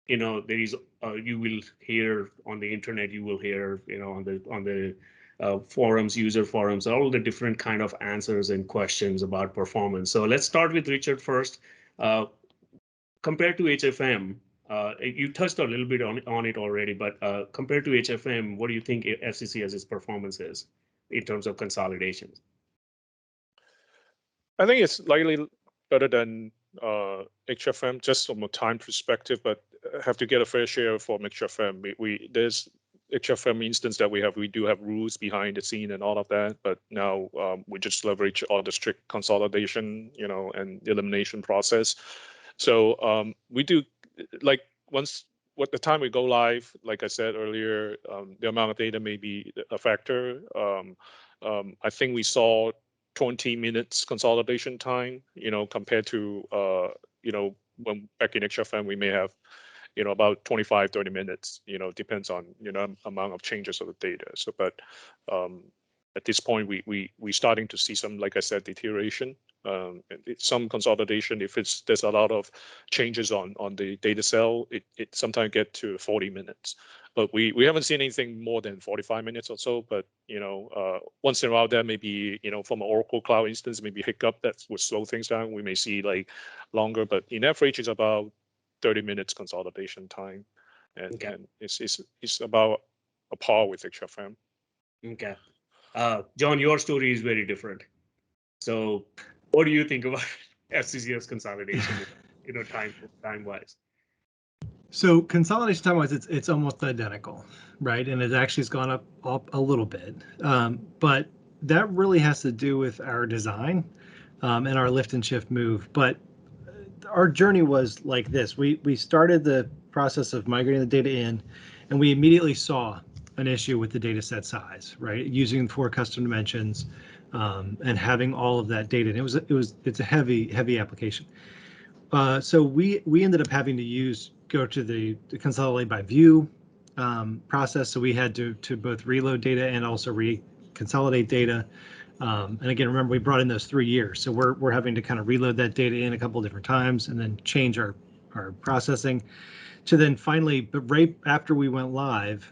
there is you will hear on the internet, you will hear on the forums, user forums, all the different kind of answers and questions about performance. So let's start with Richard first. Compared to HFM, you touched a little bit on it already, but compared to HFM, what do you think FCCS's performance is in terms of consolidation? I think it's slightly better than HFM just from a time perspective, but have to get a fair share for HFM. There's HFM instance that we do have rules behind the scene and all of that, but now we just leverage all the strict consolidation, and elimination process. So we do, like, what the time we go live, like I said earlier, the amount of data may be a factor. I think we saw 20 minutes consolidation time, compared to, when back in HFM, we may have, about 25, 30 minutes, depends on, amount of changes of the data. So, but at this point, we starting to see some, like I said, deterioration. Some consolidation, if there's a lot of changes on the data cell, it sometimes get to 40 minutes. But we haven't seen anything more than 45 minutes or so. But once in a while, there may be, from an Oracle Cloud instance, maybe hiccup that would slow things down. We may see like longer, but in average, it's about 30 minutes consolidation time, and, Okay. and it's about a par with HFM. Okay. John, your story is very different. So what do you think about FCCS consolidation, time wise? So consolidation time wise, it's almost identical, right? And it actually has gone up a little bit, but that really has to do with our design and our lift and shift move. But our journey was like this: we started the process of migrating the data in, and we immediately saw an issue with the data set size, right? Using 4 custom dimensions and having all of that data. And it's a heavy application. So we ended up having to go to the consolidate by view process. So we had to both reload data and also reconsolidate data. And again, remember, we brought in those 3 years. So we're having to kind of reload that data in a couple of different times and then change our processing to then finally, but right after we went live,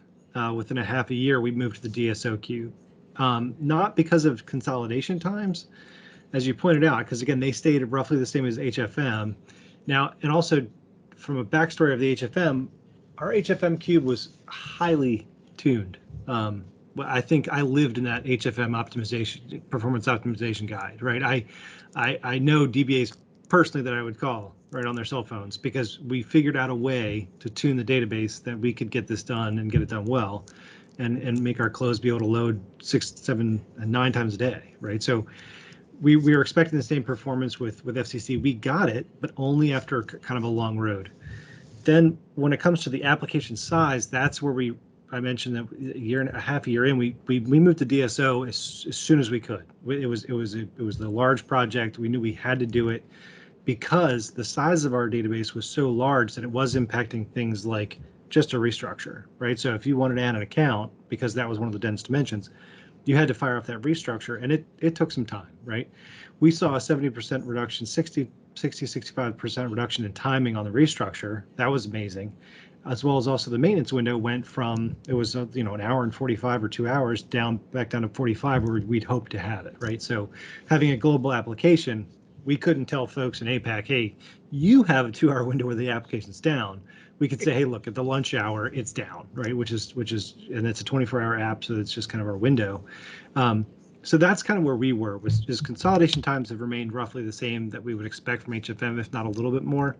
within a half a year, we moved to the DSO queue. Not because of consolidation times, as you pointed out, because again, they stayed roughly the same as HFM. Now, and also from a backstory of the HFM, our HFM cube was highly tuned. I think I lived in that HFM optimization, performance optimization guide, right? I know DBAs personally that I would call right on their cell phones because we figured out a way to tune the database that we could get this done and get it done well, and make our close be able to load 6, 7, and 9 times a day, right? So we were expecting the same performance with FCC. We got it, but only after kind of a long road. Then when it comes to the application size, that's where I mentioned that a half a year in, we moved to DSO as soon as we could. It was the large project. We knew we had to do it because the size of our database was so large that it was impacting things like just a restructure, right? So if you wanted to add an account, because that was one of the dense dimensions, you had to fire off that restructure, and it took some time, right? We saw a 70% reduction, 65% reduction in timing on the restructure. That was amazing, as well as also the maintenance window went from, it was an hour and 45 or 2 hours back down to 45 where we'd hoped to have it, right? So having a global application, we couldn't tell folks in APAC, hey, you have a 2-hour window where the application's down. We could say, hey, look, at the lunch hour, it's down, right? Which is, and it's a 24-hour app, so it's just kind of our window. So that's kind of where we were. Is consolidation times have remained roughly the same that we would expect from HFM, if not a little bit more.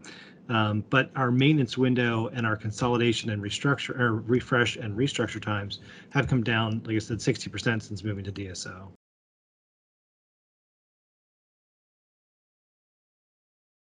But our maintenance window and our consolidation and refresh and restructure times have come down, like I said, 60% since moving to DSO.